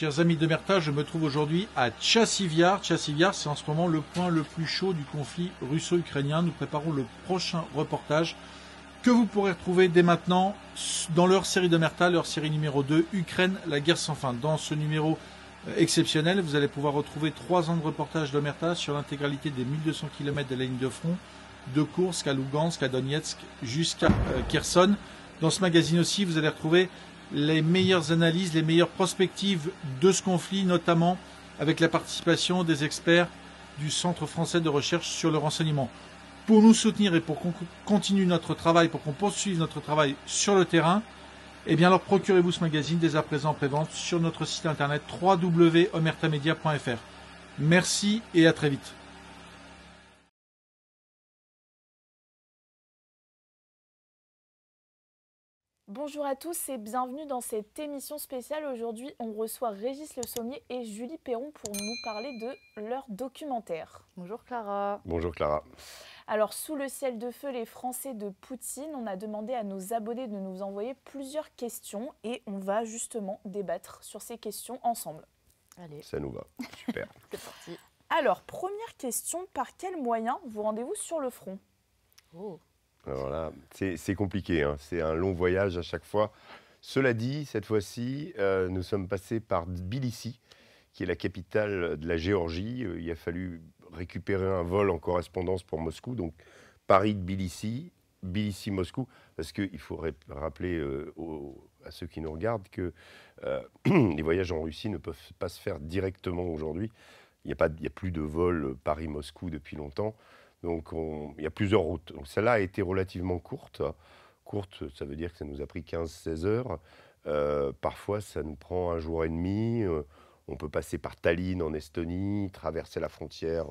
Chers amis de Merta, je me trouve aujourd'hui à Tchassiviar. Tchassiviar, c'est en ce moment le point le plus chaud du conflit russo-ukrainien. Nous préparons le prochain reportage que vous pourrez retrouver dès maintenant dans leur série de Merta, leur série numéro 2, Ukraine, la guerre sans fin. Dans ce numéro exceptionnel, vous allez pouvoir retrouver 3 ans de reportage de Merta sur l'intégralité des 1200 km de la ligne de front, de Koursk à Lugansk, à Donetsk, jusqu'à Kherson. Dans ce magazine aussi, vous allez retrouver les meilleures analyses, les meilleures prospectives de ce conflit, notamment avec la participation des experts du Centre français de recherche sur le renseignement. Pour nous soutenir et pour qu'on continue notre travail, pour qu'on poursuive notre travail sur le terrain, eh bien alors procurez-vous ce magazine dès à présent en prévente sur notre site internet www.omertamedia.fr. Merci et à très vite. Bonjour à tous et bienvenue dans cette émission spéciale. Aujourd'hui, on reçoit Régis Le Sommier et Julie Perron pour nous parler de leur documentaire. Bonjour Clara. Bonjour Clara. Alors, sous le ciel de feu, les Français de Poutine, on a demandé à nos abonnés de nous envoyer plusieurs questions et on va justement débattre sur ces questions ensemble. Allez. Ça nous va, super. C'est parti. Alors, première question, par quels moyens vous rendez-vous sur le front? Alors là, c'est compliqué, hein. C'est un long voyage à chaque fois. Cela dit, cette fois-ci, nous sommes passés par Tbilissi, qui est la capitale de la Géorgie. Il a fallu récupérer un vol en correspondance pour Moscou, donc Paris-Tbilissi, Tbilissi-Moscou, parce qu'il faut rappeler à ceux qui nous regardent que les voyages en Russie ne peuvent pas se faire directement aujourd'hui. Il n'y a plus de vol Paris-Moscou depuis longtemps. Donc, il y a plusieurs routes. Donc, celle-là a été relativement courte. Courte, ça veut dire que ça nous a pris 15-16 heures. Parfois, ça nous prend un jour et demi. On peut passer par Tallinn en Estonie, traverser la frontière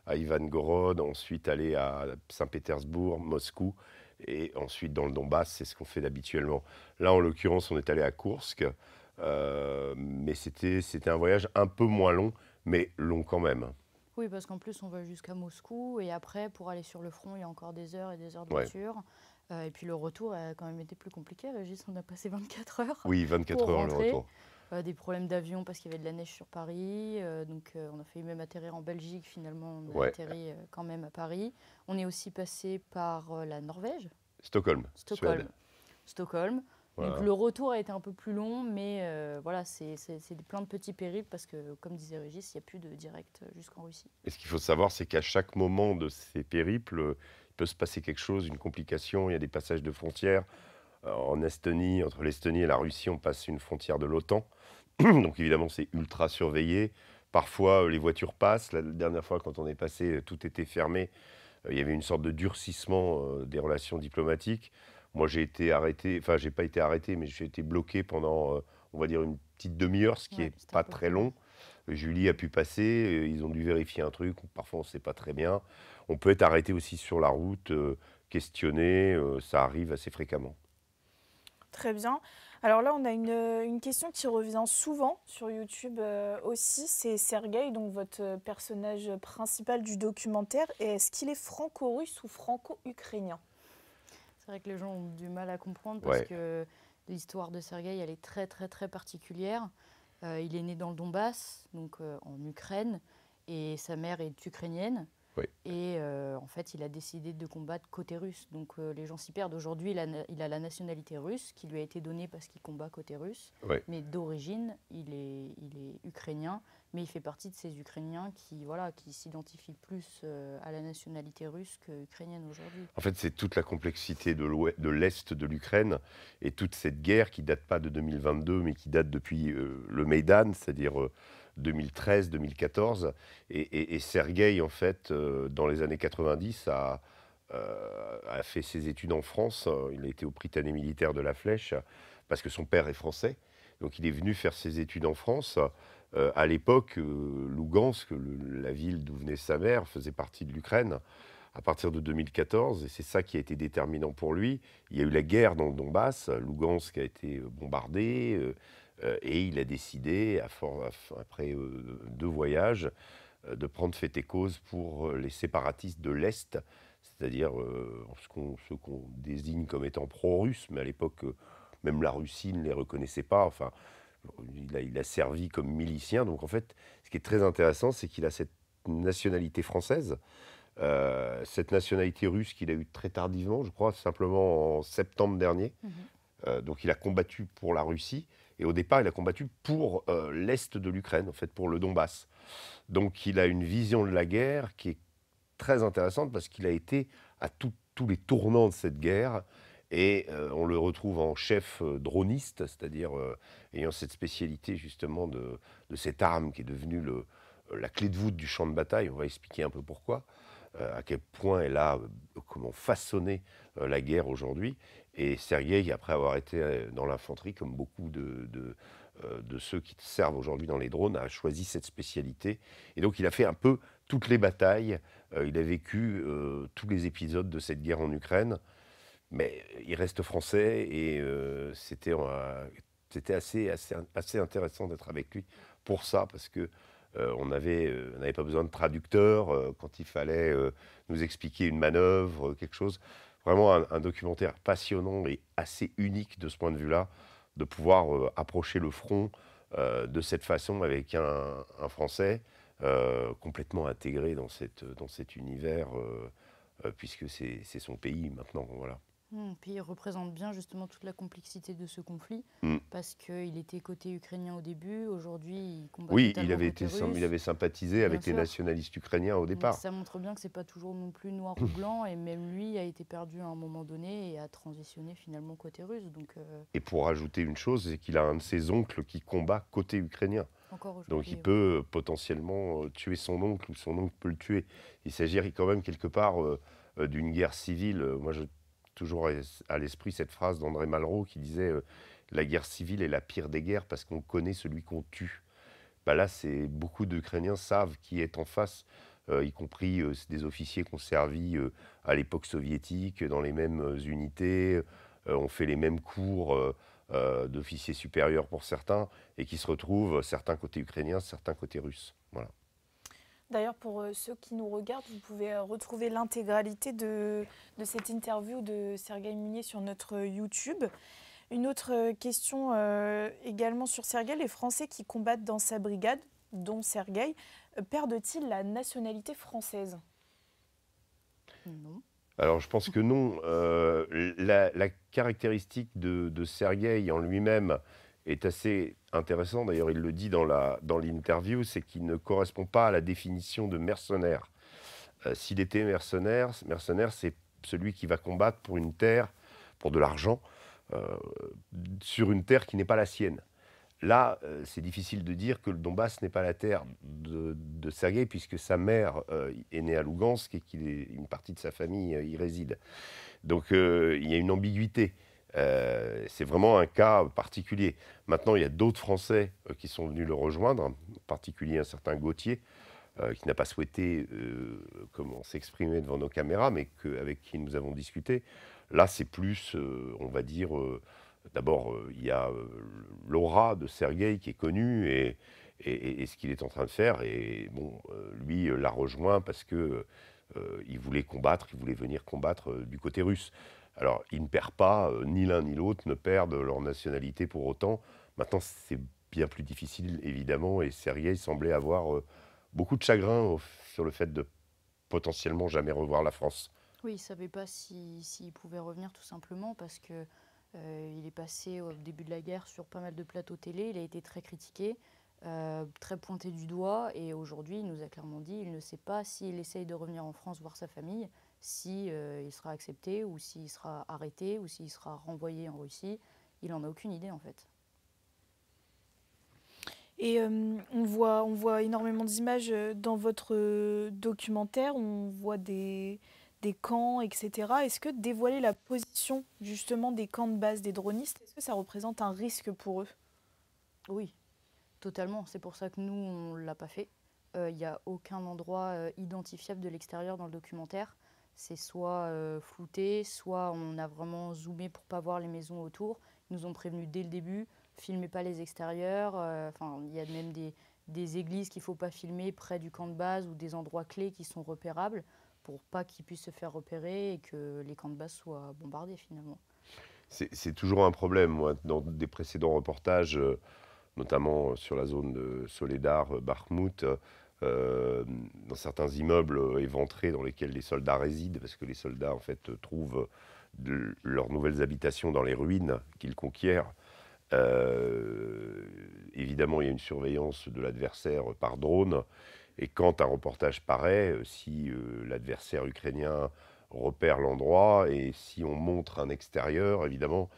à Ivangorod, ensuite aller à Saint-Pétersbourg, Moscou, et ensuite dans le Donbass, c'est ce qu'on fait habituellement. Là, en l'occurrence, on est allé à Koursk, mais c'était un voyage un peu moins long, mais long quand même. Oui, parce qu'en plus, on va jusqu'à Moscou et après, pour aller sur le front, il y a encore des heures et des heures de voiture. Et puis le retour a quand même été plus compliqué. Régis, on a passé 24 heures. Oui, 24 heures le retour. Des problèmes d'avion parce qu'il y avait de la neige sur Paris. Donc on a failli même atterrir en Belgique. Finalement, on a atterri quand même à Paris. On est aussi passé par la Norvège. Stockholm. Stockholm. Voilà. Donc le retour a été un peu plus long, mais voilà, c'est plein de petits périples parce que, comme disait Régis, il n'y a plus de direct jusqu'en Russie. Et ce qu'il faut savoir, c'est qu'à chaque moment de ces périples, il peut se passer quelque chose, une complication. Il y a des passages de frontières. En Estonie, entre l'Estonie et la Russie, on passe une frontière de l'OTAN. Donc évidemment, c'est ultra surveillé. Parfois, les voitures passent. La dernière fois, quand on est passé, tout était fermé. Il y avait une sorte de durcissement des relations diplomatiques. Moi, j'ai été arrêté, enfin, j'ai pas été arrêté, mais j'ai été bloqué pendant, on va dire, une petite demi-heure, ce qui n'est pas très long. Julie a pu passer, ils ont dû vérifier un truc, parfois on ne sait pas très bien. On peut être arrêté aussi sur la route, questionné, ça arrive assez fréquemment. Très bien. Alors là, on a une question qui revient souvent sur YouTube aussi, c'est Sergueï, donc votre personnage principal du documentaire. Est-ce qu'il est franco-russe ou franco-ukrainien ? C'est vrai que les gens ont du mal à comprendre parce que l'histoire de Sergueï, elle est très, très, très particulière. Il est né dans le Donbass, donc en Ukraine, et sa mère est ukrainienne. Et en fait, il a décidé de combattre côté russe. Donc les gens s'y perdent. Aujourd'hui, il a la nationalité russe qui lui a été donnée parce qu'il combat côté russe. Mais d'origine, il est ukrainien. Mais il fait partie de ces Ukrainiens qui s'identifient plus à la nationalité russe qu'ukrainienne aujourd'hui. En fait, c'est toute la complexité de l'Est de l'Ukraine et toute cette guerre qui ne date pas de 2022, mais qui date depuis le Maïdan, c'est-à-dire 2013-2014. Et Sergueï, en fait, dans les années 90, a fait ses études en France. Il a été au Prytanée militaire de la Flèche parce que son père est français. Donc il est venu faire ses études en France. À l'époque, Lugansk, la ville d'où venait sa mère, faisait partie de l'Ukraine. À partir de 2014, et c'est ça qui a été déterminant pour lui, il y a eu la guerre dans le Donbass. Lugansk a été bombardé. Et il a décidé, après 2 voyages, de prendre fait et cause pour les séparatistes de l'Est, c'est-à-dire ceux qu'on désigne comme étant pro-russes, mais à l'époque, même la Russie ne les reconnaissait pas. Enfin, il a servi comme milicien. Donc en fait, ce qui est très intéressant, c'est qu'il a cette nationalité française, cette nationalité russe qu'il a eue très tardivement, je crois, simplement en septembre dernier. Donc il a combattu pour la Russie. Et au départ, il a combattu pour l'Est de l'Ukraine, en fait, pour le Donbass. Donc il a une vision de la guerre qui est très intéressante parce qu'il a été à tous les tournants de cette guerre. Et on le retrouve en chef droniste, c'est-à-dire ayant cette spécialité justement de cette arme qui est devenue la clé de voûte du champ de bataille. On va expliquer un peu pourquoi, à quel point elle a comment façonné la guerre aujourd'hui. Et Sergueï, après avoir été dans l'infanterie, comme beaucoup de ceux qui servent aujourd'hui dans les drones, a choisi cette spécialité. Et donc il a fait un peu toutes les batailles, il a vécu tous les épisodes de cette guerre en Ukraine. Mais il reste français et c'était assez intéressant d'être avec lui pour ça, parce que on n'avait pas besoin de traducteur quand il fallait nous expliquer une manœuvre, quelque chose. Vraiment un documentaire passionnant et assez unique de ce point de vue-là, de pouvoir approcher le front de cette façon avec un Français complètement intégré dans cet univers, puisque c'est son pays maintenant. Voilà. Puis il représente bien justement toute la complexité de ce conflit, Mm. parce qu'il était côté ukrainien au début, aujourd'hui il combat Oui, totalement côté il russe. avait sympathisé Bien avec les sûr. nationalistes ukrainiens au Donc départ. ça montre bien que c'est pas toujours non plus noir ou blanc, et même lui a été perdu à un moment donné et a transitionné finalement côté russe. Donc Et pour rajouter une chose, c'est qu'il a un de ses oncles qui combat côté ukrainien. encore aujourd'hui. Donc il peut potentiellement tuer son oncle, ou son oncle peut le tuer. Il s'agirait quand même quelque part d'une guerre civile. Moi, j'ai toujours à l'esprit cette phrase d'André Malraux qui disait la guerre civile est la pire des guerres parce qu'on connaît celui qu'on tue. Bah là, beaucoup d'Ukrainiens savent qui est en face, y compris des officiers qui ont servi à l'époque soviétique, dans les mêmes unités, ont fait les mêmes cours d'officiers supérieurs pour certains, et qui se retrouvent certains côté ukrainien, certains côté russe. Voilà. D'ailleurs, pour ceux qui nous regardent, vous pouvez retrouver l'intégralité de cette interview de Sergueï Munier sur notre YouTube. Une autre question également sur Sergueï. Les Français qui combattent dans sa brigade, dont Sergueï, perdent-ils la nationalité française? Non. Alors, je pense que non. La caractéristique de Sergueï en lui-même est assez intéressante. D'ailleurs, il le dit dans l'interview, c'est qu'il ne correspond pas à la définition de mercenaire. S'il était mercenaire, c'est celui qui va combattre pour une terre, pour de l'argent, sur une terre qui n'est pas la sienne. Là, c'est difficile de dire que le Donbass n'est pas la terre de Sergueï, puisque sa mère est née à Lugansk et une partie de sa famille y réside. Donc il y a une ambiguïté. C'est vraiment un cas particulier. Maintenant, il y a d'autres Français qui sont venus le rejoindre, en particulier un certain Gauthier, qui n'a pas souhaité s'exprimer devant nos caméras, mais avec qui nous avons discuté. Là, c'est plus, on va dire... D'abord, il y a l'aura de Sergueï qui est connue et ce qu'il est en train de faire. Et bon, lui l'a rejoint parce que il voulait combattre, il voulait venir combattre du côté russe. Alors, il ne perd pas, ni l'un ni l'autre ne perdent leur nationalité pour autant. Maintenant, c'est bien plus difficile, évidemment, et Sergueï semblait avoir beaucoup de chagrin sur le fait de potentiellement jamais revoir la France. Oui, il ne savait pas s'il pouvait revenir, tout simplement parce que il est passé au début de la guerre sur pas mal de plateaux télé, il a été très critiqué, très pointé du doigt, et aujourd'hui il nous a clairement dit il ne sait pas s'il essaye de revenir en France voir sa famille, si il sera accepté, ou s'il sera arrêté, ou s'il sera renvoyé en Russie. Il n'en a aucune idée en fait. Et on voit énormément d'images dans votre documentaire, on voit des camps, etc. Est-ce que dévoiler la position justement des camps de base des dronistes, est-ce que ça représente un risque pour eux? Oui, totalement. C'est pour ça que nous, on ne l'a pas fait. Il n'y a aucun endroit identifiable de l'extérieur dans le documentaire. C'est soit flouté, soit on a vraiment zoomé pour ne pas voir les maisons autour. Ils nous ont prévenus dès le début, filmez pas les extérieurs. Il y a même des églises qu'il ne faut pas filmer près du camp de base, ou des endroits clés qui sont repérables, pour pas qu'ils puissent se faire repérer et que les camps de base soient bombardés finalement. C'est toujours un problème. Moi, dans des précédents reportages, notamment sur la zone de Soledar, Bakhmout, dans certains immeubles éventrés dans lesquels les soldats résident, parce que les soldats en fait trouvent leurs nouvelles habitations dans les ruines qu'ils conquièrent. Évidemment, il y a une surveillance de l'adversaire par drone. Et quand un reportage paraît, si l'adversaire ukrainien repère l'endroit et si on montre un extérieur, évidemment,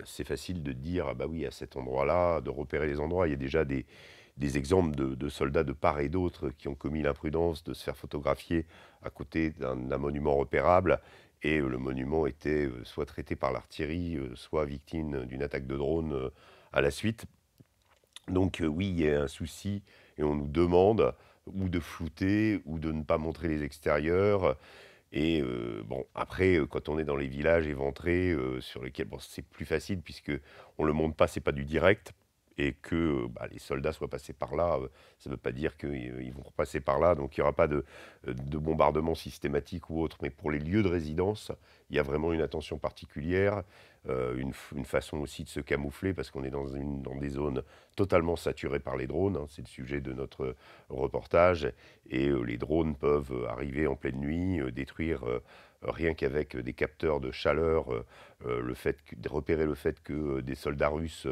c'est facile de dire, ah bah oui, à cet endroit-là, de repérer les endroits. Il y a déjà des exemples de soldats de part et d'autre qui ont commis l'imprudence de se faire photographier à côté d'un monument repérable. Et le monument était soit traité par l'artillerie, soit victime d'une attaque de drone à la suite. Donc oui, il y a un souci et on nous demande ou de flouter ou de ne pas montrer les extérieurs. Et bon, après, quand on est dans les villages éventrés sur lesquels c'est plus facile puisque on le montre pas, c'est pas du direct. Et que les soldats soient passés par là, ça ne veut pas dire qu'ils vont passer par là, donc il n'y aura pas de bombardement systématique ou autre. Mais pour les lieux de résidence, il y a vraiment une attention particulière, une façon aussi de se camoufler, parce qu'on est dans des zones totalement saturées par les drones, hein, c'est le sujet de notre reportage, et les drones peuvent arriver en pleine nuit, détruire rien qu'avec des capteurs de chaleur, repérer le fait que des soldats russes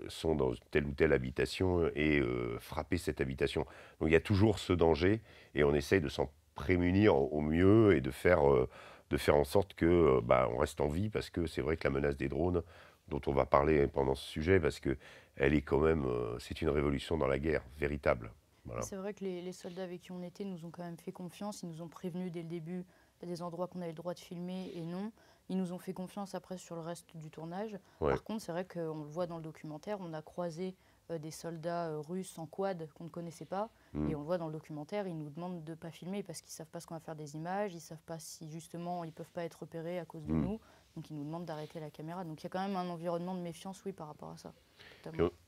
sont dans telle ou telle habitation et frapper cette habitation. Donc il y a toujours ce danger et on essaye de s'en prémunir au mieux et de faire en sorte que on reste en vie, parce que c'est vrai que la menace des drones, dont on va parler pendant ce sujet, parce que elle est quand même, c'est une révolution dans la guerre, véritable. Voilà. C'est vrai que les soldats avec qui on était nous ont quand même fait confiance, ils nous ont prévenus dès le début. Il y a des endroits qu'on avait le droit de filmer et non. Ils nous ont fait confiance après sur le reste du tournage. Ouais. Par contre, c'est vrai qu'on le voit dans le documentaire, on a croisé des soldats russes en quad qu'on ne connaissait pas. Et on le voit dans le documentaire, ils nous demandent de ne pas filmer parce qu'ils ne savent pas ce qu'on va faire des images, ils ne savent pas si justement ils ne peuvent pas être repérés à cause de nous. Donc ils nous demandent d'arrêter la caméra. Donc il y a quand même un environnement de méfiance, oui, par rapport à ça.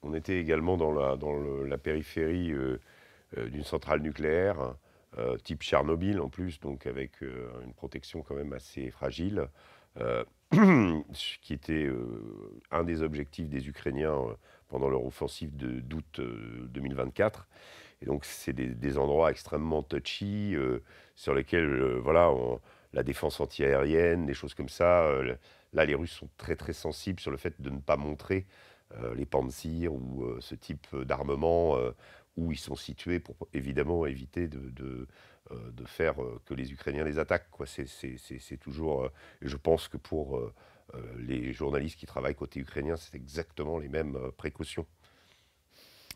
On était également dans la périphérie d'une centrale nucléaire, type Tchernobyl en plus, donc avec une protection quand même assez fragile, qui était un des objectifs des Ukrainiens pendant leur offensive d'août 2024. Et donc c'est des endroits extrêmement touchy, sur lesquels la défense antiaérienne, des choses comme ça, là les Russes sont très très sensibles sur le fait de ne pas montrer les Pantsir ou ce type d'armement où ils sont situés pour évidemment éviter de faire que les Ukrainiens les attaquent, quoi. C'est toujours... et je pense que pour les journalistes qui travaillent côté ukrainien, c'est exactement les mêmes précautions.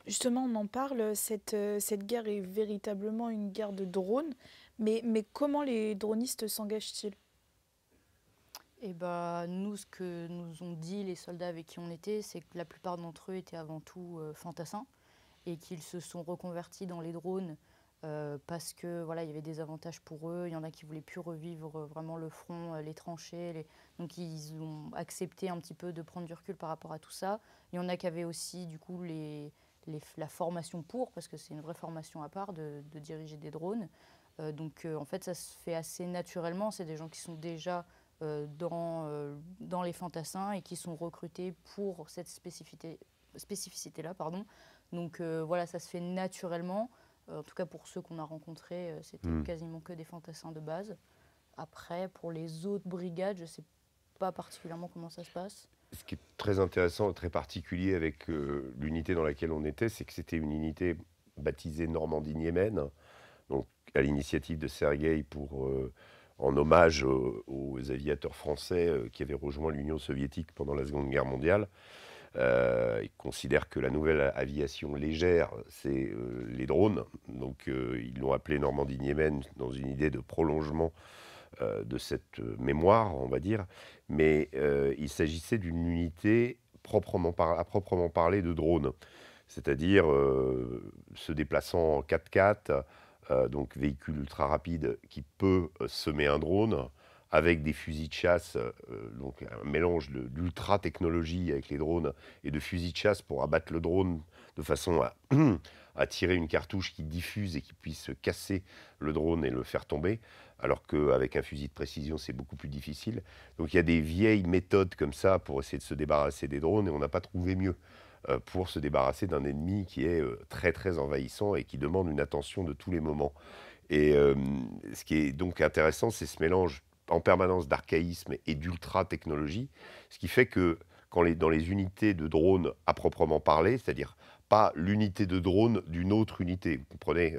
Justement, on en parle, cette guerre est véritablement une guerre de drones, mais comment les dronistes s'engagent-ils ? Et nous, ce que nous ont dit les soldats avec qui on était, c'est que la plupart d'entre eux étaient avant tout fantassins et qu'ils se sont reconvertis dans les drones parce que il y avait des avantages pour eux. Il y en a qui voulaient plus revivre vraiment le front, les tranchées. Donc ils ont accepté un petit peu de prendre du recul par rapport à tout ça. Il y en a qui avaient aussi du coup la formation parce que c'est une vraie formation à part de diriger des drones. Donc en fait ça se fait assez naturellement. C'est des gens qui sont déjà dans les fantassins et qui sont recrutés pour cette spécificité-là. Donc ça se fait naturellement. En tout cas, pour ceux qu'on a rencontrés, c'était quasiment que des fantassins de base. Après, pour les autres brigades, je ne sais pas particulièrement comment ça se passe. Ce qui est très intéressant et très particulier avec l'unité dans laquelle on était, c'est que c'était une unité baptisée Normandie-Niémen, donc à l'initiative de Sergueï en hommage aux aviateurs français qui avaient rejoint l'Union soviétique pendant la Seconde Guerre mondiale. Ils considèrent que la nouvelle aviation légère, c'est les drones. Donc ils l'ont appelé Normandie-Niémen dans une idée de prolongement de cette mémoire, on va dire. Mais il s'agissait d'une unité à proprement parler de drones. C'est-à-dire se déplaçant en 4x4, donc véhicule ultra rapide qui peut semer un drone, avec des fusils de chasse, donc un mélange d'ultra technologie avec les drones et de fusils de chasse pour abattre le drone de façon à tirer une cartouche qui diffuse et qui puisse casser le drone et le faire tomber, alors qu'avec un fusil de précision, c'est beaucoup plus difficile. Donc il y a des vieilles méthodes comme ça pour essayer de se débarrasser des drones et on n'a pas trouvé mieux. pour se débarrasser d'un ennemi qui est très très envahissant et qui demande une attention de tous les moments. Et ce qui est donc intéressant, c'est ce mélange en permanence d'archaïsme et d'ultra-technologie, ce qui fait que dans les unités de drones à proprement parler, c'est-à-dire pas l'unité de drone d'une autre unité, vous comprenez,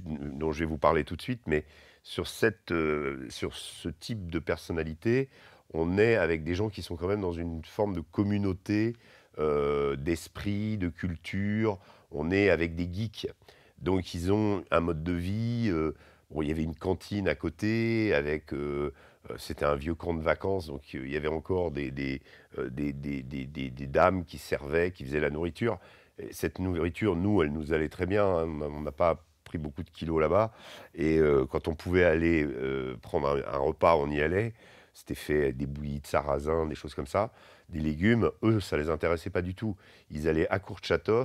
dont je vais vous parler tout de suite, mais sur ce type de personnalité, on est avec des gens qui sont quand même dans une forme de communauté d'esprit, de culture, on est avec des geeks. Donc ils ont un mode de vie, bon, il y avait une cantine à côté, c'était un vieux camp de vacances, donc il y avait encore des dames qui servaient, qui faisaient la nourriture. Et cette nourriture, nous, elle nous allait très bien, hein, on n'a pas pris beaucoup de kilos là-bas, et quand on pouvait aller prendre un repas, on y allait. C'était fait des bouillies de sarrasin, des choses comme ça, des légumes. Eux, ça les intéressait pas du tout. Ils allaient à Courtchâteau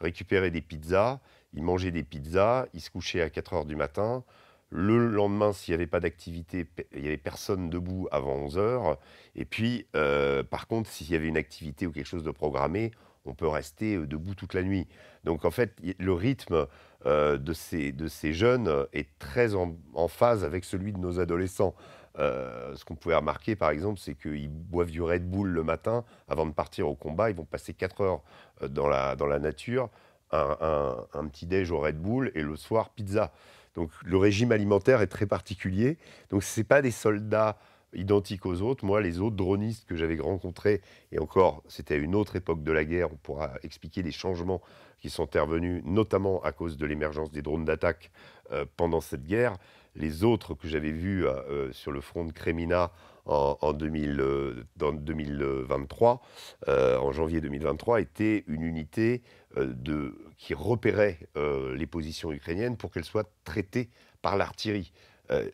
récupérer des pizzas, ils mangeaient des pizzas, ils se couchaient à 4 heures du matin. Le lendemain, s'il n'y avait pas d'activité, il n'y avait personne debout avant 11 heures. Et puis, par contre, s'il y avait une activité ou quelque chose de programmé, on peut rester debout toute la nuit. Donc, en fait, le rythme de ces jeunes est très en phase avec celui de nos adolescents. Ce qu'on pouvait remarquer, par exemple, c'est qu'ils boivent du Red Bull le matin avant de partir au combat. Ils vont passer 4 heures dans la nature, un petit déj au Red Bull et le soir, pizza. Donc le régime alimentaire est très particulier. Donc ce n'est pas des soldats identiques aux autres. Moi, les autres dronistes que j'avais rencontrés, et encore, c'était à une autre époque de la guerre, on pourra expliquer les changements qui sont intervenus, notamment à cause de l'émergence des drones d'attaque pendant cette guerre. Les autres que j'avais vus sur le front de Crémina en 2023, en janvier 2023, étaient une unité qui repérait les positions ukrainiennes pour qu'elles soient traitées par l'artillerie.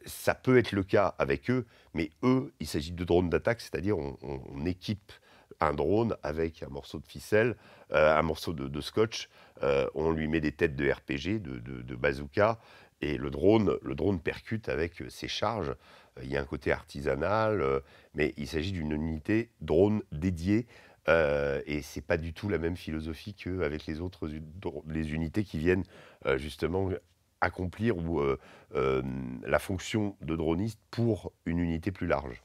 Ça peut être le cas avec eux, mais eux, il s'agit de drones d'attaque, c'est-à-dire on équipe un drone avec un morceau de ficelle, un morceau de scotch, on lui met des têtes de RPG, de bazooka, et le drone percute avec ses charges. Il y a un côté artisanal, mais il s'agit d'une unité drone dédiée, et c'est pas du tout la même philosophie qu'avec les unités qui viennent justement accomplir la fonction de droniste pour une unité plus large.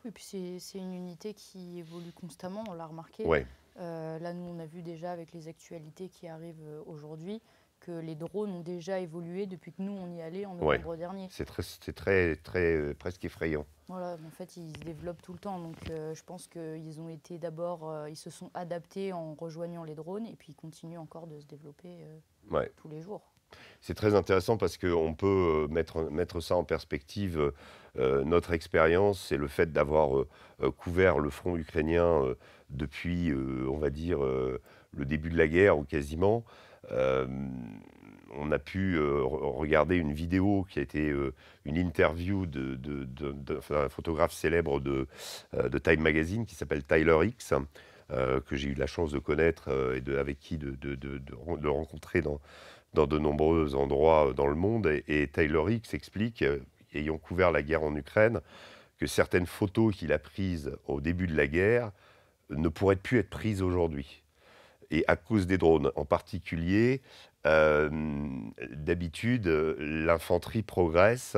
Et puis c'est une unité qui évolue constamment, on l'a remarqué. Ouais. Là, nous, on a vu déjà avec les actualités qui arrivent aujourd'hui que les drones ont déjà évolué depuis que nous, on y allait en novembre dernier. C'est très, presque effrayant. Voilà, en fait, ils se développent tout le temps. Donc, je pense qu'ils ont été d'abord, ils se sont adaptés en rejoignant les drones et puis ils continuent encore de se développer tous les jours. C'est très intéressant parce qu'on peut mettre ça en perspective. Notre expérience, c'est le fait d'avoir couvert le front ukrainien depuis, on va dire, le début de la guerre ou quasiment. On a pu regarder une vidéo qui a été une interview d'un photographe célèbre de Time Magazine qui s'appelle Tyler Hicks, que j'ai eu la chance de connaître et avec qui de rencontrer dans de nombreux endroits dans le monde. Et Tyler Hicks explique, ayant couvert la guerre en Ukraine, que certaines photos qu'il a prises au début de la guerre ne pourraient plus être prises aujourd'hui. Et à cause des drones en particulier, d'habitude, l'infanterie progresse,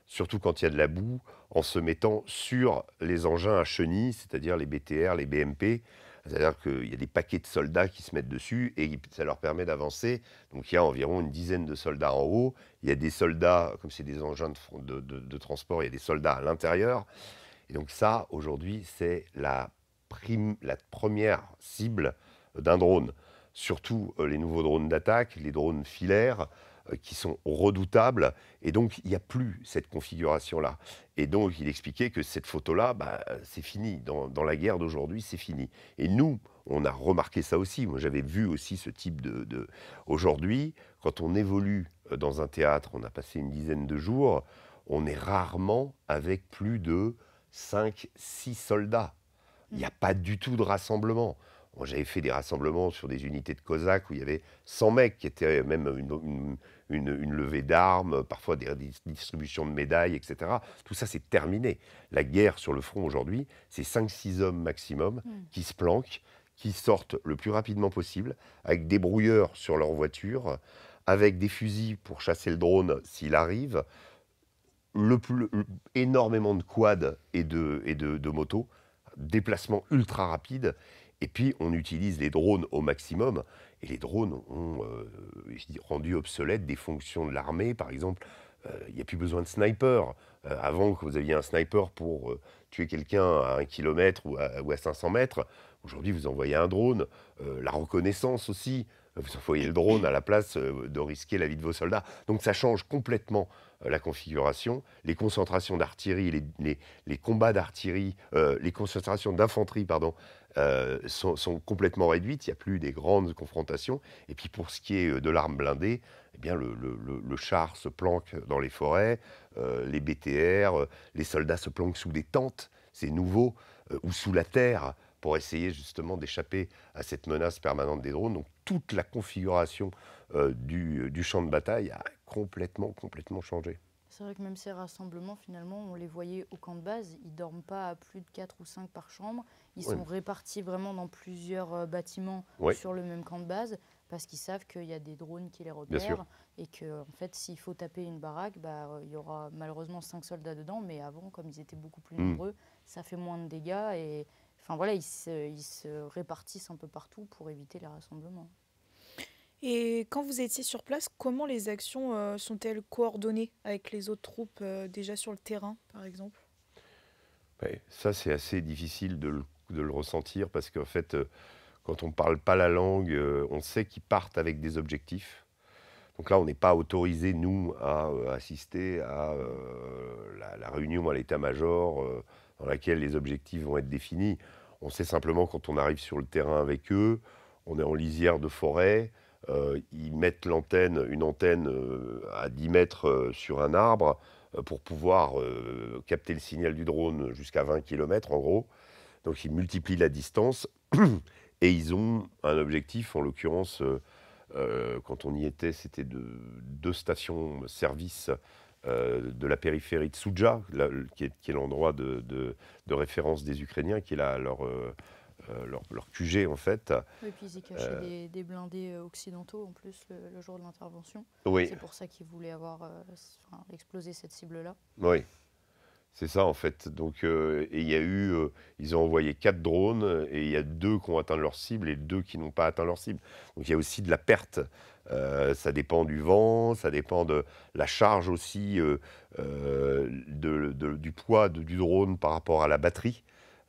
surtout quand il y a de la boue, en se mettant sur les engins à chenilles, c'est-à-dire les BTR, les BMP. C'est-à-dire qu'il y a des paquets de soldats qui se mettent dessus et ça leur permet d'avancer. Donc il y a environ une dizaine de soldats en haut. Il y a des soldats, comme c'est des engins de transport, il y a des soldats à l'intérieur. Et donc ça, aujourd'hui, c'est la première cible d'un drone. Surtout les nouveaux drones d'attaque, les drones filaires, qui sont redoutables. Et donc, il n'y a plus cette configuration-là. Et donc, il expliquait que cette photo-là, c'est fini. Dans la guerre d'aujourd'hui, c'est fini. Et nous, on a remarqué ça aussi. Moi, j'avais vu aussi ce type de... Aujourd'hui, quand on évolue dans un théâtre, on a passé une dizaine de jours, on est rarement avec plus de 5-6 soldats. Il n'y a pas du tout de rassemblement. Moi, j'avais fait des rassemblements sur des unités de Cosaques où il y avait 100 mecs qui étaient même une levée d'armes, parfois des distributions de médailles, etc. Tout ça, c'est terminé. La guerre sur le front aujourd'hui, c'est 5-6 hommes maximum qui se planquent, qui sortent le plus rapidement possible, avec des brouilleurs sur leur voiture, avec des fusils pour chasser le drone s'il arrive, énormément de quads et de motos, déplacement ultra rapide. Et puis, on utilise les drones au maximum. Et les drones ont rendu obsolètes des fonctions de l'armée. Par exemple, il n'y a plus besoin de sniper. Avant, que vous aviez un sniper pour tuer quelqu'un à 1 kilomètre ou à 500 mètres, aujourd'hui, vous envoyez un drone. La reconnaissance aussi. Vous envoyez le drone à la place de risquer la vie de vos soldats. Donc, ça change complètement la configuration. Les concentrations d'artillerie, les combats d'artillerie, les concentrations d'infanterie, pardon, sont complètement réduites. Il n'y a plus des grandes confrontations. Et puis pour ce qui est de l'arme blindée, eh bien le char se planque dans les forêts, les BTR, les soldats se planquent sous des tentes, c'est nouveau, ou sous la terre, pour essayer justement d'échapper à cette menace permanente des drones. Donc toute la configuration du champ de bataille a complètement changé. C'est vrai que même ces rassemblements, finalement, on les voyait au camp de base. Ils ne dorment pas à plus de 4 ou 5 par chambre. Ils sont répartis vraiment dans plusieurs bâtiments sur le même camp de base parce qu'ils savent qu'il y a des drones qui les repèrent et que, en fait, s'il faut taper une baraque, il y aura malheureusement 5 soldats dedans. Mais avant, comme ils étaient beaucoup plus nombreux, ça fait moins de dégâts. Et enfin, voilà, ils se répartissent un peu partout pour éviter les rassemblements. Et quand vous étiez sur place, comment les actions sont-elles coordonnées avec les autres troupes déjà sur le terrain, par exemple? Ouais, ça, c'est assez difficile de le ressentir parce qu'en fait, quand on ne parle pas la langue, on sait qu'ils partent avec des objectifs. Donc là, on n'est pas autorisé, nous, à assister à la réunion à l'état-major dans laquelle les objectifs vont être définis. On sait simplement quand on arrive sur le terrain avec eux, on est en lisière de forêt, ils mettent une antenne à 10 mètres sur un arbre pour pouvoir capter le signal du drone jusqu'à 20 km en gros. Donc ils multiplient la distance et ils ont un objectif, en l'occurrence, quand on y était, c'était deux stations-service de la périphérie de Souja, qui est l'endroit de référence des Ukrainiens, qui est leur QG en fait. Oui, puis ils y cachaient des blindés occidentaux en plus le jour de l'intervention. Oui. C'est pour ça qu'ils voulaient avoir explosé cette cible-là. Oui, c'est ça en fait. Donc, et il y a eu, ils ont envoyé 4 drones et il y a 2 qui ont atteint leur cible et 2 qui n'ont pas atteint leur cible. Donc il y a aussi de la perte. Ça dépend du vent, ça dépend de la charge aussi, du poids du drone par rapport à la batterie.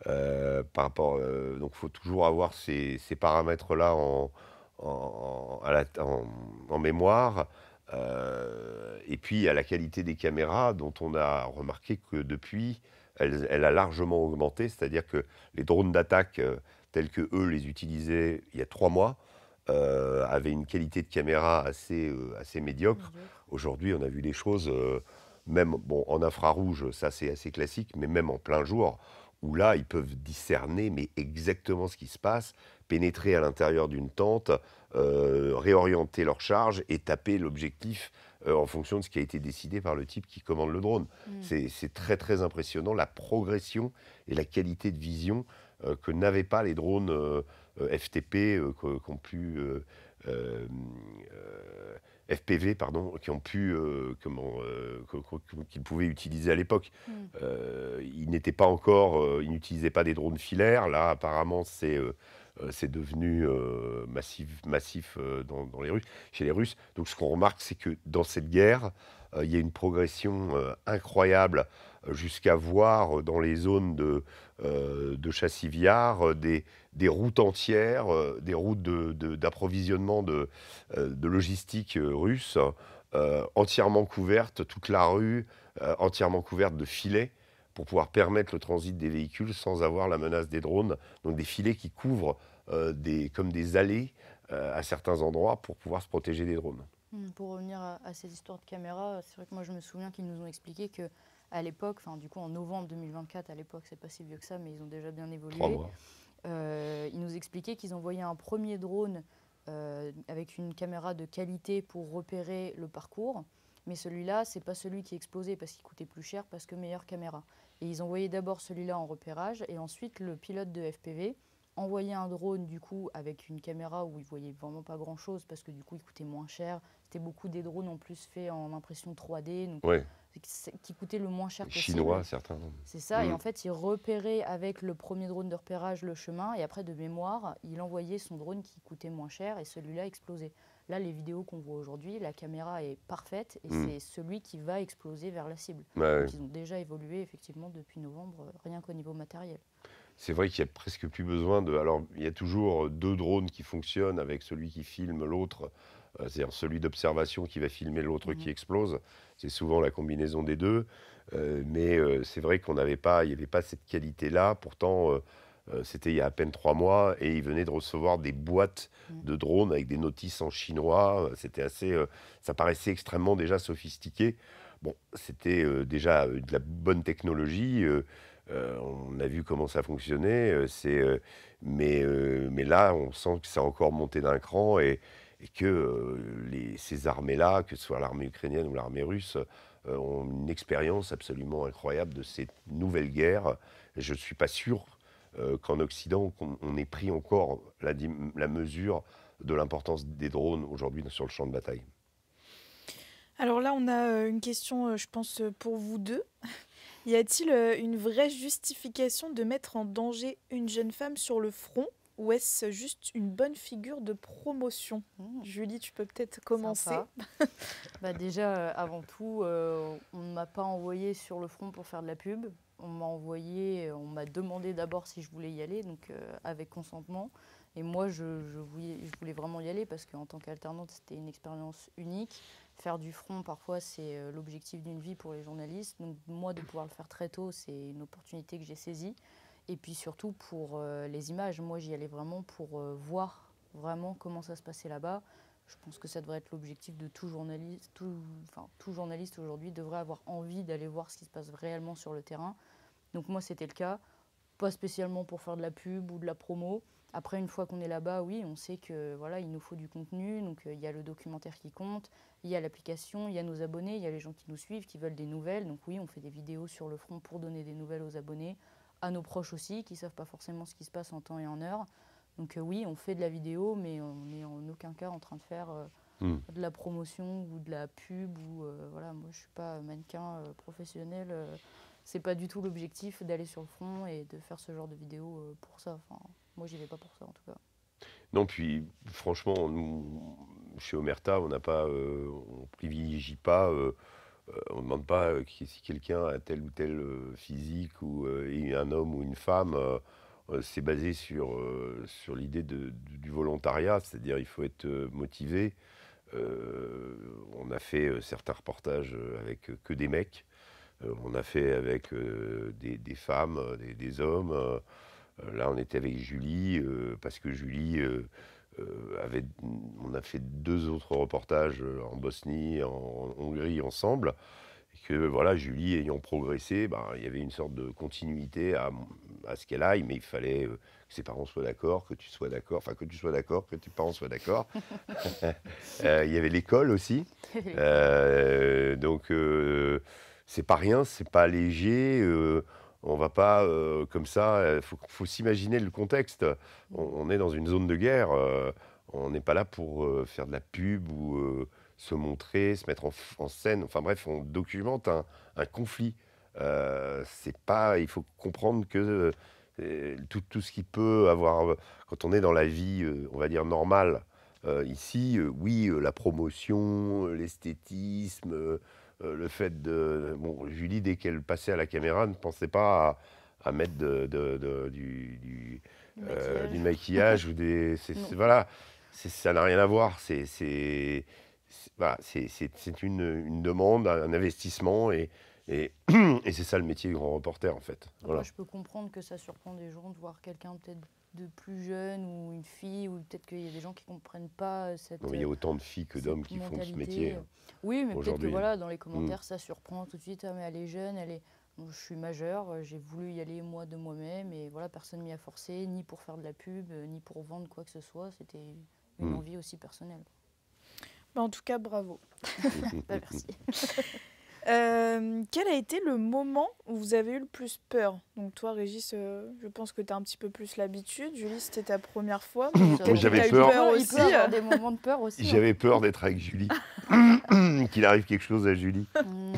Donc il faut toujours avoir ces paramètres-là en mémoire. Et puis à la qualité des caméras dont on a remarqué que depuis, elle a largement augmenté. C'est-à-dire que les drones d'attaque tels que eux les utilisaient il y a 3 mois avaient une qualité de caméra assez médiocre. Aujourd'hui, on a vu des choses, même en infrarouge, ça c'est assez classique, mais même en plein jour, où là, ils peuvent discerner mais exactement ce qui se passe, pénétrer à l'intérieur d'une tente, réorienter leur charge et taper l'objectif en fonction de ce qui a été décidé par le type qui commande le drone. C'est très très impressionnant la progression et la qualité de vision que n'avaient pas les drones FTP qu'ont pu... FPV, pardon, qu'ils pouvaient utiliser à l'époque. Ils n'étaient pas encore, ils n'utilisaient pas des drones filaires. Là, apparemment, c'est devenu massif chez les Russes. Donc, ce qu'on remarque, c'est que dans cette guerre, il y a une progression incroyable jusqu'à voir dans les zones de Chassiviar des routes entières, des routes d'approvisionnement de logistique russe, entièrement couvertes, toute la rue entièrement couverte de filets pour pouvoir permettre le transit des véhicules sans avoir la menace des drones. Donc des filets qui couvrent comme des allées à certains endroits pour pouvoir se protéger des drones. Pour revenir à ces histoires de caméras, c'est vrai que moi je me souviens qu'ils nous ont expliqué qu'à l'époque, du coup en novembre 2024, à l'époque c'est pas si vieux que ça, mais ils ont déjà bien évolué. 3 mois. Ils nous expliquaient qu'ils envoyaient un premier drone avec une caméra de qualité pour repérer le parcours. Mais celui-là, c'est pas celui qui explosait parce qu'il coûtait plus cher, parce que meilleure caméra. Et ils envoyaient d'abord celui-là en repérage, et ensuite le pilote de FPV envoyé un drone du coup avec une caméra où ils voyaient vraiment pas grand chose parce que du coup il coûtait moins cher. C'était beaucoup des drones en plus faits en impression 3D, donc qui coûtaient le moins cher possible. Chinois certains. C'est ça, et en fait il repérait avec le premier drone de repérage le chemin et après de mémoire il envoyait son drone qui coûtait moins cher et celui-là explosait. Là les vidéos qu'on voit aujourd'hui, la caméra est parfaite et c'est celui qui va exploser vers la cible. Donc ils ont déjà évolué effectivement depuis novembre, rien qu'au niveau matériel. C'est vrai qu'il n'y a presque plus besoin de... Alors, il y a toujours 2 drones qui fonctionnent avec celui qui filme l'autre, c'est-à-dire celui d'observation qui va filmer l'autre qui explose. C'est souvent la combinaison des deux. Mais c'est vrai qu'il n'y avait pas cette qualité-là. Pourtant, c'était il y a à peine 3 mois et ils venaient de recevoir des boîtes de drones avec des notices en chinois. C'était assez... ça paraissait extrêmement déjà sophistiqué. Bon, c'était déjà de la bonne technologie. On a vu comment ça fonctionnait, mais là, on sent que ça a encore monté d'un cran et que ces armées-là, que ce soit l'armée ukrainienne ou l'armée russe, ont une expérience absolument incroyable de ces nouvelles guerres. Et je ne suis pas sûr qu'en Occident, on ait pris encore la mesure de l'importance des drones aujourd'hui sur le champ de bataille. Alors là, on a une question, je pense, pour vous deux. Y a-t-il une vraie justification de mettre en danger une jeune femme sur le front ou est-ce juste une bonne figure de promotion? Julie, tu peux peut-être commencer. Déjà, avant tout, on ne m'a pas envoyé sur le front pour faire de la pub. On m'a demandé d'abord si je voulais y aller, donc avec consentement. Et moi, je voulais vraiment y aller parce qu'en tant qu'alternante, c'était une expérience unique. Faire du front, parfois, c'est l'objectif d'une vie pour les journalistes. Donc moi, de pouvoir le faire très tôt, c'est une opportunité que j'ai saisie. Et puis surtout pour les images. Moi, j'y allais vraiment pour voir vraiment comment ça se passait là-bas. Je pense que ça devrait être l'objectif de tout journaliste. Tout journaliste aujourd'hui devrait avoir envie d'aller voir ce qui se passe réellement sur le terrain. Donc moi, c'était le cas. Pas spécialement pour faire de la pub ou de la promo. Après, une fois qu'on est là-bas, oui, on sait que voilà, il nous faut du contenu. Donc, il y a le documentaire qui compte, il y a l'application, il y a nos abonnés, il y a les gens qui nous suivent, qui veulent des nouvelles. Donc oui, on fait des vidéos sur le front pour donner des nouvelles aux abonnés, à nos proches aussi, qui ne savent pas forcément ce qui se passe en temps et en heure. Donc oui, on fait de la vidéo, mais on n'est en aucun cas en train de faire de la promotion ou de la pub. Voilà, moi, je ne suis pas mannequin professionnel. C'est pas du tout l'objectif d'aller sur le front et de faire ce genre de vidéo pour ça. Enfin, moi, j'y vais pas pour ça, en tout cas. Non, puis franchement, nous, chez Omerta, on privilégie pas, on ne demande pas si quelqu'un a tel ou tel physique ou un homme ou une femme. C'est basé sur l'idée du volontariat, c'est-à-dire il faut être motivé. On a fait certains reportages avec que des mecs. On a fait avec des femmes, des hommes. Là, on était avec Julie, parce que Julie on a fait 2 autres reportages en Bosnie, en Hongrie ensemble. Et que voilà, Julie ayant progressé, il y avait une sorte de continuité à ce qu'elle aille, mais il fallait que ses parents soient d'accord, que tu sois d'accord, que tu sois d'accord, que tes parents soient d'accord. Il y avait l'école aussi. Donc, c'est pas rien, c'est pas léger. On va pas comme ça. Faut s'imaginer le contexte. On est dans une zone de guerre. On n'est pas là pour faire de la pub ou se montrer, se mettre en scène. Enfin bref, on documente un conflit. Il faut comprendre que tout ce qui peut avoir, quand on est dans la vie, on va dire normale, ici, oui, la promotion, l'esthétisme, le fait de... Bon, Julie, dès qu'elle passait à la caméra, ne pensait pas à mettre du maquillage ou des... Voilà, ça n'a rien à voir. Voilà, c'est une demande, un investissement et c'est ça le métier du grand reporter en fait. Voilà. Moi, je peux comprendre que ça surprend des gens de voir quelqu'un peut-être de plus jeune ou une fille, ou peut-être qu'il y a des gens qui ne comprennent pas cette Il y a autant de filles que d'hommes qui font ce métier. Oui, mais peut-être que voilà, dans les commentaires, ça surprend tout de suite. Ah, mais elle est jeune, je suis majeure, j'ai voulu y aller moi de moi-même, et voilà, personne ne m'y a forcé, ni pour faire de la pub, ni pour vendre quoi que ce soit. C'était une envie aussi personnelle. En tout cas, bravo. Merci. Quel a été le moment où vous avez eu le plus peur? Donc toi, Régis, je pense que tu as un petit peu plus l'habitude. Julie, c'était ta première fois. Mais peut-être que J'avais t'as eu peur. Il aussi. peut y avoir des moments de peur aussi. J'avais peur d'être avec Julie, qu'il arrive quelque chose à Julie.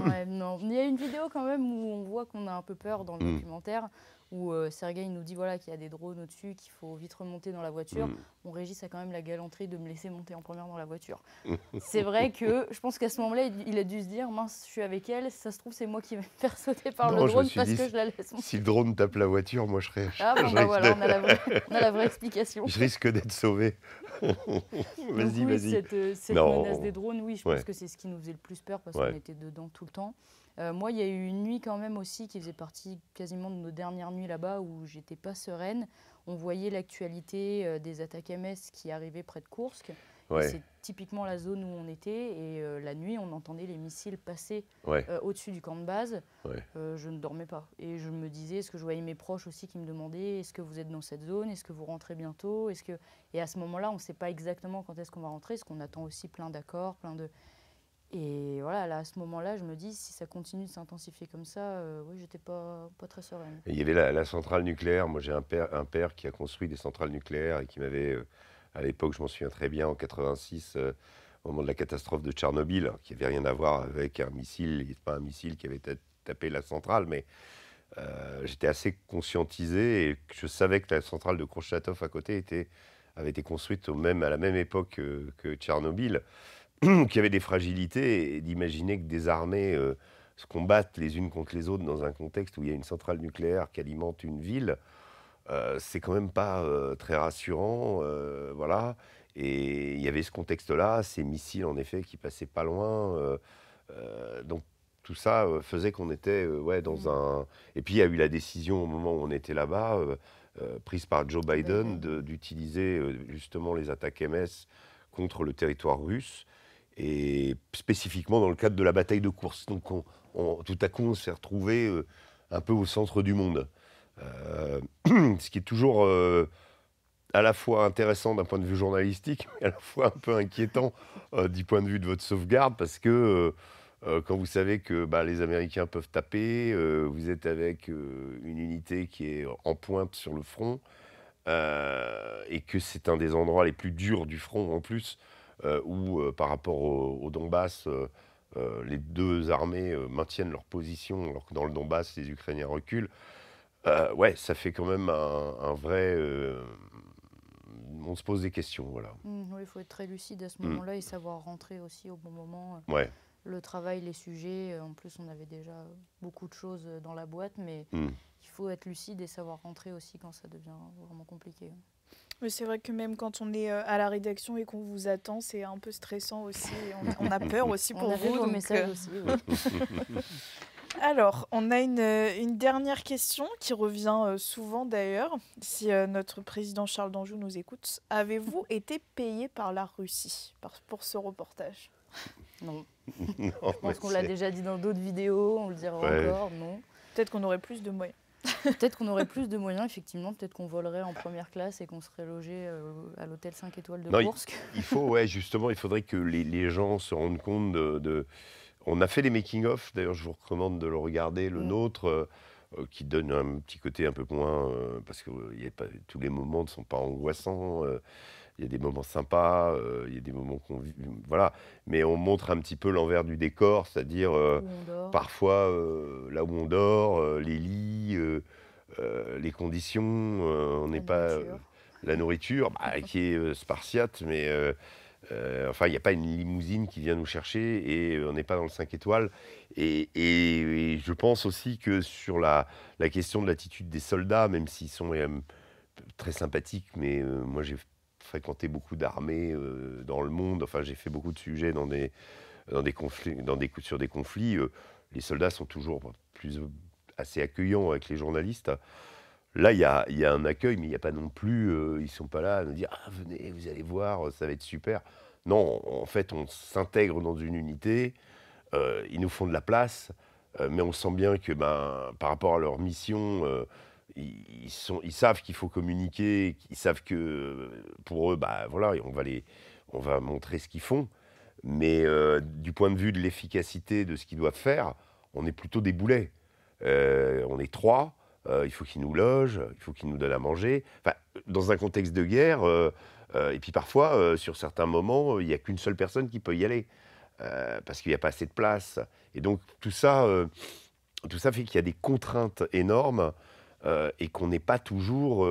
Ouais, non. Il y a une vidéo quand même où on voit qu'on a un peu peur dans le Mm. documentaire, où Sergueï nous dit voilà, qu'il y a des drones au-dessus, qu'il faut vite remonter dans la voiture. Mon Régis a quand même la galanterie de me laisser monter en première dans la voiture. C'est vrai que je pense qu'à ce moment-là, il a dû se dire mince, je suis avec elle, ça se trouve, c'est moi qui vais me faire sauter par Non, le je drone me suis parce dit, que je la laisse monter. Si le drone tape la voiture, moi je serais. Ah bon, bah voilà, on a la vraie explication. Je risque d'être sauvé. Donc Vas-y, oui, vas-y. cette Non. menace des drones, oui, je Ouais. pense que c'est ce qui nous faisait le plus peur parce Ouais. qu'on était dedans tout le temps. Moi, il y a eu une nuit quand même aussi qui faisait partie quasiment de nos dernières nuits là-bas où j'étais pas sereine. On voyait l'actualité des attaques MS qui arrivaient près de Koursk. Ouais. C'est typiquement la zone où on était et la nuit, on entendait les missiles passer Ouais. au-dessus du camp de base. Ouais. Je ne dormais pas et je me disais, est-ce que je voyais mes proches aussi qui me demandaient, est-ce que vous êtes dans cette zone, est-ce que vous rentrez bientôt, Et à ce moment-là, on ne sait pas exactement quand est-ce qu'on va rentrer, parce qu'on attend aussi plein d'accords, Et voilà, là, à ce moment-là, je me dis, si ça continue de s'intensifier comme ça, oui, j'étais pas très sereine. Et il y avait la centrale nucléaire. Moi, j'ai un père qui a construit des centrales nucléaires et qui m'avait, à l'époque, je m'en souviens très bien, en 86, au moment de la catastrophe de Tchernobyl, qui n'avait rien à voir avec un missile. Il n'était pas un missile qui avait tapé la centrale, mais j'étais assez conscientisé et je savais que la centrale de Kronchtatov à côté avait été construite à la même époque que Tchernobyl, qui avait des fragilités, et d'imaginer que des armées se combattent les unes contre les autres dans un contexte où il y a une centrale nucléaire qui alimente une ville, c'est quand même pas très rassurant, voilà. Et il y avait ce contexte-là, ces missiles en effet qui passaient pas loin, donc tout ça faisait qu'on était dans un... Et puis il y a eu la décision au moment où on était là-bas, prise par Joe Biden, d'utiliser justement les attaques MS contre le territoire russe, et spécifiquement dans le cadre de la bataille de Koursk. Donc tout à coup, on s'est retrouvé un peu au centre du monde. Ce qui est toujours à la fois intéressant d'un point de vue journalistique, mais à la fois un peu inquiétant du point de vue de votre sauvegarde, parce que quand vous savez que les Américains peuvent taper, vous êtes avec une unité qui est en pointe sur le front, et que c'est un des endroits les plus durs du front en plus, où par rapport au Donbass, les deux armées maintiennent leur position, alors que dans le Donbass, les Ukrainiens reculent. Ouais, ça fait quand même un vrai... on se pose des questions, voilà. Oui, il faut être très lucide à ce moment-là et savoir rentrer aussi au bon moment. Ouais. Le travail, les sujets, en plus on avait déjà beaucoup de choses dans la boîte, mais il faut être lucide et savoir rentrer aussi quand ça devient vraiment compliqué. Mais c'est vrai que même quand on est à la rédaction et qu'on vous attend, c'est un peu stressant aussi. On a peur aussi pour on vous. vos Donc, messages aussi. Oui. Alors, on a une dernière question qui revient souvent d'ailleurs. Si notre président Charles d'Anjou nous écoute, avez-vous été payé par la Russie pour ce reportage? Non. Non, Je pense qu'on l'a déjà dit dans d'autres vidéos, on le dira encore, non. Peut-être qu'on aurait plus de moyens. Peut-être qu'on aurait plus de moyens, effectivement. Peut-être qu'on volerait en première classe et qu'on serait logé à l'hôtel 5 étoiles de Koursk. Justement, il faudrait que les gens se rendent compte de... On a fait des making-of, d'ailleurs je vous recommande de le regarder, le nôtre, qui donne un petit côté un peu moins... parce que tous les moments ne sont pas angoissants, il y a des moments sympas, il y a des moments voilà, mais on montre un petit peu l'envers du décor, c'est-à-dire parfois là où on dort, les lits, les conditions, on n'est pas... La nourriture, qui est spartiate, mais... enfin, il n'y a pas une limousine qui vient nous chercher et on n'est pas dans le 5 étoiles. Et je pense aussi que sur la question de l'attitude des soldats, même s'ils sont très sympathiques, mais moi j'ai fréquenté beaucoup d'armées dans le monde, enfin j'ai fait beaucoup de sujets sur des conflits, les soldats sont toujours assez accueillants avec les journalistes. Là, il y a un accueil, mais il n'y a pas non plus... ils ne sont pas là à nous dire « Ah, venez, vous allez voir, ça va être super ». Non, en fait, on s'intègre dans une unité, ils nous font de la place, mais on sent bien que par rapport à leur mission, ils savent qu'il faut communiquer, ils savent que pour eux, voilà, on va montrer ce qu'ils font. Mais du point de vue de l'efficacité de ce qu'ils doivent faire, on est plutôt des boulets. On est 3, il faut qu'ils nous logent, il faut qu'ils nous donnent à manger. Enfin, dans un contexte de guerre, et puis parfois, sur certains moments, il n'y a qu'une seule personne qui peut y aller, parce qu'il n'y a pas assez de place. Et donc tout ça fait qu'il y a des contraintes énormes, et qu'on n'est pas toujours...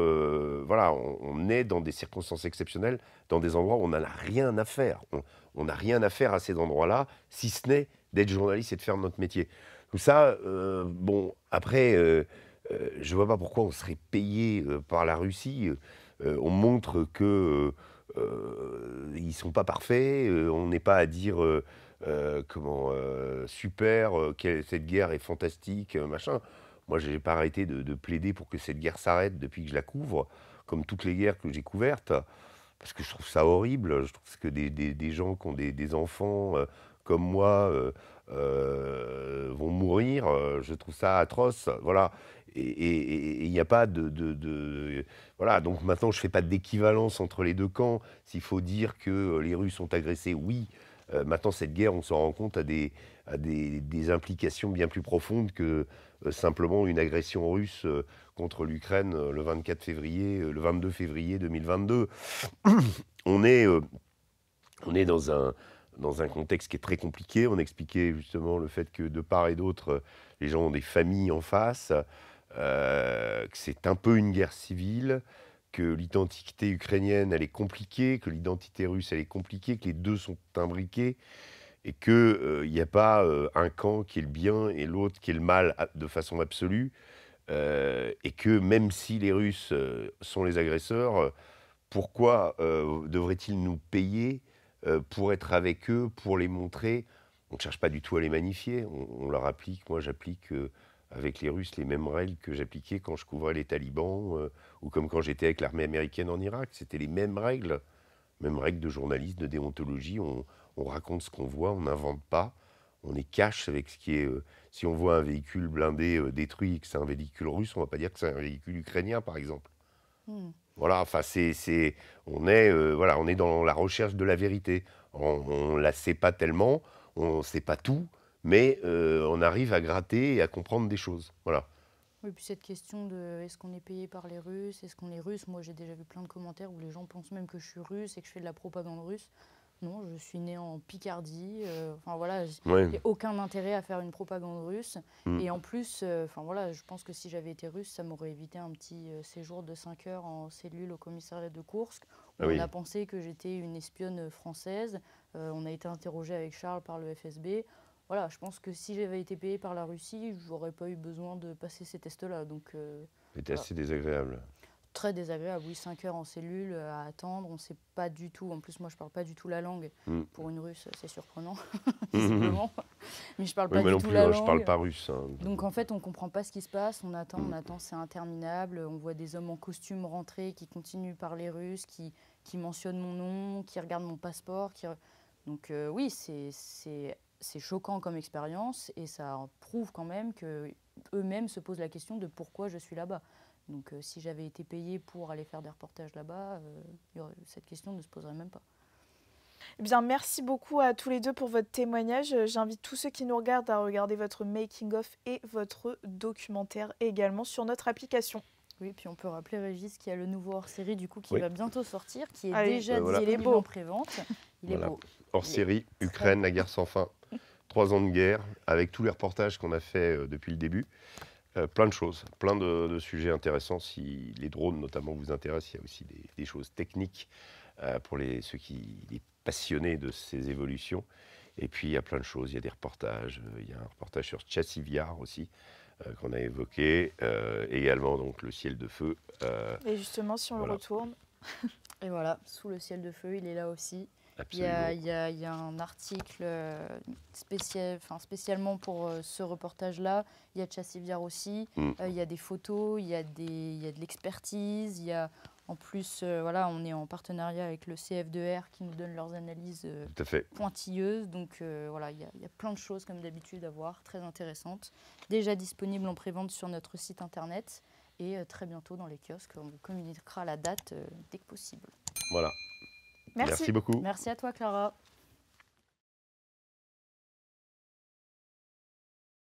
voilà, on est dans des circonstances exceptionnelles, dans des endroits où on n'en a rien à faire. On n'a rien à faire à ces endroits-là, si ce n'est d'être journaliste et de faire notre métier. Tout ça, bon, après, je ne vois pas pourquoi on serait payé par la Russie. On montre que ils ne sont pas parfaits, on n'est pas à dire super, cette guerre est fantastique, machin. Moi, je n'ai pas arrêté de plaider pour que cette guerre s'arrête depuis que je la couvre, comme toutes les guerres que j'ai couvertes, parce que je trouve ça horrible. Je trouve que des gens qui ont des enfants comme moi vont mourir. Je trouve ça atroce. Voilà. Et il n'y a pas voilà. Donc maintenant, je ne fais pas d'équivalence entre les deux camps. S'il faut dire que les Russes ont agressé, oui. Maintenant, cette guerre, on s'en rend compte, a des implications bien plus profondes que simplement une agression russe contre l'Ukraine le 22 février 2022. On est dans un contexte qui est très compliqué. On expliquait justement le fait que de part et d'autre, les gens ont des familles en face, que c'est un peu une guerre civile, que l'identité ukrainienne, elle est compliquée, que l'identité russe, elle est compliquée, que les deux sont imbriqués, et qu'il n'y a pas un camp qui est le bien et l'autre qui est le mal de façon absolue, et que même si les Russes sont les agresseurs, pourquoi devraient-ils nous payer pour être avec eux, pour les montrer? On ne cherche pas du tout à les magnifier, on leur applique, moi j'applique avec les Russes les mêmes règles que j'appliquais quand je couvrais les talibans, ou comme quand j'étais avec l'armée américaine en Irak. C'était les mêmes règles de journalisme, de déontologie. On raconte ce qu'on voit, on n'invente pas, on est cash avec ce qui est... si on voit un véhicule blindé détruit et que c'est un véhicule russe, on ne va pas dire que c'est un véhicule ukrainien, par exemple. Voilà, enfin, on est dans la recherche de la vérité. On ne la sait pas tellement, on ne sait pas tout, mais on arrive à gratter et à comprendre des choses. Voilà. Oui, puis cette question de est-ce qu'on est payé par les Russes, est-ce qu'on est russe? Moi, j'ai déjà vu plein de commentaires où les gens pensent même que je suis russe et que je fais de la propagande russe. Non, je suis née en Picardie. Enfin voilà, Ouais. j'ai aucun intérêt à faire une propagande russe. Et en plus, enfin voilà, je pense que si j'avais été russe, ça m'aurait évité un petit séjour de 5 heures en cellule au commissariat de Koursk, où on a pensé que j'étais une espionne française. On a été interrogé avec Charles par le FSB. Voilà, je pense que si j'avais été payée par la Russie, j'aurais pas eu besoin de passer ces tests-là. Donc, c'était assez désagréable. Très désagréable, oui, 5 heures en cellule à attendre, on ne sait pas du tout, en plus moi je parle pas du tout la langue, pour une russe c'est surprenant, visiblement, mais je parle pas du tout la langue. Je parle pas russe. Hein. Donc en fait on comprend pas ce qui se passe, on attend, c'est interminable, on voit des hommes en costume rentrer qui continuent de parler russe, qui mentionnent mon nom, qui regardent mon passeport, donc oui c'est choquant comme expérience et ça prouve quand même qu'eux-mêmes se posent la question de pourquoi je suis là-bas. Donc si j'avais été payée pour aller faire des reportages là-bas, cette question ne se poserait même pas. Eh bien, merci beaucoup à tous les deux pour votre témoignage. J'invite tous ceux qui nous regardent à regarder votre making-of et votre documentaire également sur notre application. Oui, puis on peut rappeler, Régis, qu'il y a le nouveau hors-série du coup qui va bientôt sortir, qui est déjà disponible en pré-vente. Il est beau. Hors-série, Ukraine, la guerre sans fin. 3 ans de guerre, avec tous les reportages qu'on a fait depuis le début. Plein de choses, plein de sujets intéressants. Si les drones notamment vous intéressent, il y a aussi des choses techniques pour les passionnés de ces évolutions. Et puis il y a plein de choses, il y a des reportages, il y a un reportage sur Tchassiviar aussi qu'on a évoqué, également donc le ciel de feu. Et justement si on le retourne. Et voilà, sous le ciel de feu, il est là aussi. Il y a un article spécialement pour ce reportage-là. Il y a Tchassiviar aussi. Il y a des photos, il y a de l'expertise. Il y a, en plus, voilà, on est en partenariat avec le CF2R qui nous donne leurs analyses pointilleuses. Donc voilà, il y a plein de choses comme d'habitude à voir, très intéressantes. Déjà disponibles en prévente sur notre site internet et très bientôt dans les kiosques. On vous communiquera la date dès que possible. Voilà. Merci beaucoup. Merci à toi, Clara.